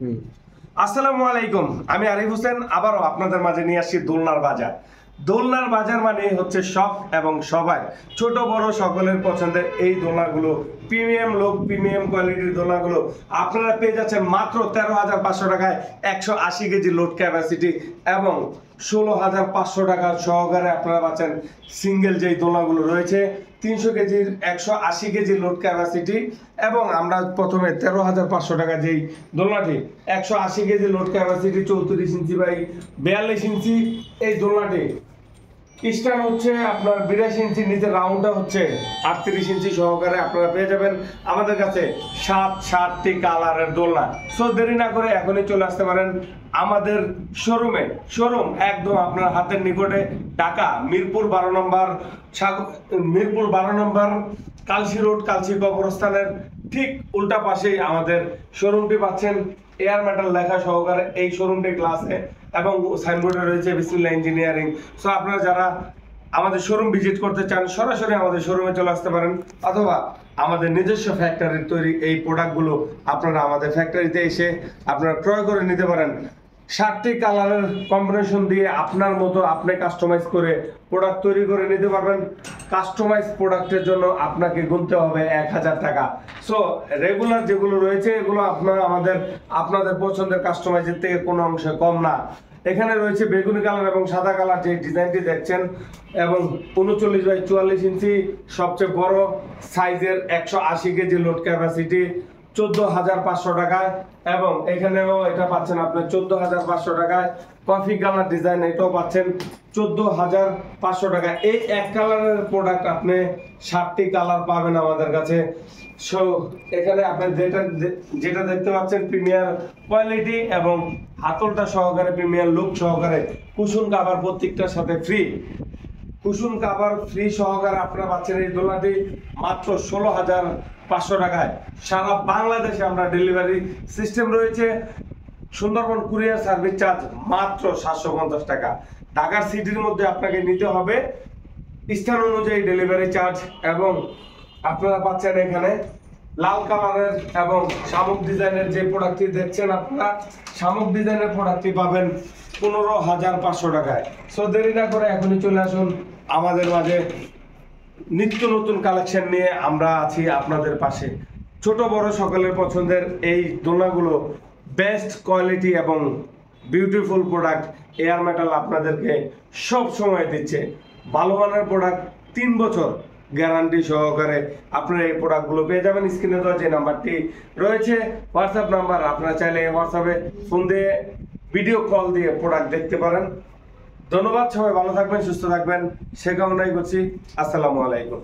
হুম। আসসালামু আলাইকুম, আমি আরিফ হোসেন আবারও আপনাদের মাঝে নিয়ে আসছি দোলনার বাজার। দোলনার বাজার মানে হচ্ছে শখ এবং সবাই ছোট বড় সকলের পছন্দের এই দোলনাগুলো, প্রিমিয়াম লোক প্রিমিয়াম কোয়ালিটির দোলনাগুলো আপনারা পেয়ে যাচ্ছেন মাত্র 13,500 টাকায়। 180 কেজি লোড ক্যাপাসিটি এবং 16,500 টাকা সহকারে আপনারা পাচ্ছেন সিঙ্গেল যেই দোলনাগুলো রয়েছে 300 কেজির 180 কেজি লোড ক্যাপাসিটি। এবং আমরা প্রথমে 13,500 টাকা যেই দোলনাটি 180 KG load capacity 34 inch by 42 inch এই দোলনাটি স্ট্যান্ড হচ্ছে আপনার 82 ইঞ্চি, নিচে রাউন্ডটা হচ্ছে 38 ইঞ্চি সহকারে আপনারা পেয়ে যাবেন আমাদের কাছে 7টি কালারের দোলনা। সো দেরি না করে এখনই চলে আসতে পারেন আমাদের শোরুমে। শোরুম একদম আপনার হাতের নিকটে, ঢাকা মিরপুর 12 নম্বর কালসি রোড, কালসি কবরস্থানের ঠিক উল্টা পাশেই আমাদের শোরুমটি পাচ্ছেন। এয়ার মেটাল লেখা সহকারে এই শোরুমটি গ্লাসে এবং সাইনবোর্ডে রয়েছে বিসমিল্লাহ ইঞ্জিনিয়ারিং। সো আপনারা যারা আমাদের শোরুম ভিজিট করতে চান সরাসরি আমাদের শোরুমে চলে আসতে পারেন, অথবা আমাদের নিজস্ব ফ্যাক্টরির তৈরি এই প্রোডাক্টগুলো আপনারা আমাদের ফ্যাক্টরিতে এসে আপনারা ক্রয় করে নিতে পারেন। 7টি কালারের কম্বিনেশন দিয়ে আপনার মতো আপনি কাস্টমাইজ করে প্রোডাক্ট তৈরি করে নিতে পারবেন। কাস্টমাইজ প্রোডাক্টের জন্য আপনাকে গুনতে হবে 1,000 টাকা। সো রেগুলার যেগুলো রয়েছে এগুলো আপনাদের পছন্দের কাস্টমাইজের থেকে কোনো অংশে কম না। এখানে রয়েছে বেগুনি কালার এবং সাদা কালার যে ডিজাইনটি দেখছেন, এবং 39 বাই 44 ইঞ্চি সবচেয়ে বড় সাইজের 180 কেজি লোড ক্যাপাসিটি 14,500 টাকায়। এবং এখানেও এটা পাচ্ছেন আপনি 14,500 টাকায়। কফি কালার ডিজাইন এটাও পাচ্ছেন 14,500 টাকা। এই এক কালারের প্রোডাক্ট আপনি 7টি কালার পাবেন আমাদের কাছে। সো এখানে আপনি যেটা দেখতে পাচ্ছেন প্রিমিয়ার কোয়ালিটি এবং হাতলটা সহকারে প্রিমিয়ার লুক সহকারে কুশন কাভার প্রত্যেকটার সাথে ফ্রি। কুশন কাভার ফ্রি সহকারে আপনারা পাচ্ছেন এই দোলনাটি মাত্র 16,500 টাকায়। সারা বাংলাদেশে আমরা ডেলিভারি সিস্টেম রয়েছে। সুন্দরবন কুরিয়ার সার্ভিস চার্জ মাত্র 750 টাকা। ঢাকার সিটির মধ্যে আপনাকে নিতে হবে স্থান অনুযায়ী ডেলিভারি চার্জ। এবং আপনারা পাচ্ছেন এখানে লাল কালারের এবং শামুক ডিজাইনের যে প্রোডাক্টটি দেখছেন, আপনারা শামুক ডিজাইনের প্রোডাক্টটি পাবেন 15,500 টাকায়। সো দেরি না করে এখনই চলে আসুন আমাদের মাঝে। নিত্য নতুন কালেকশন নিয়ে আমরা আছি আপনাদের পাশে। ছোট বড় সকলের পছন্দের এই দোলনাগুলো বেস্ট কোয়ালিটি এবং বিউটিফুল প্রোডাক্ট এয়ার মেটাল আপনাদেরকে সব সময় দিচ্ছে। ভালো মানের প্রোডাক্ট 3 বছর গ্যারান্টি সহকারে আপনারা এই প্রোডাক্টগুলো পেয়ে যাবেন। স্ক্রিনে দেওয়া যে নাম্বারটি রয়েছে হোয়াটসঅ্যাপ নাম্বার, আপনারা চাইলে হোয়াটসঅ্যাপে ফোন দিয়ে ভিডিও কল দিয়ে প্রোডাক্ট দেখতে পারেন। ধন্যবাদ, সবাই ভালো থাকবেন সুস্থ থাকবেন সে কামনাই করছি। আসসালামু আলাইকুম।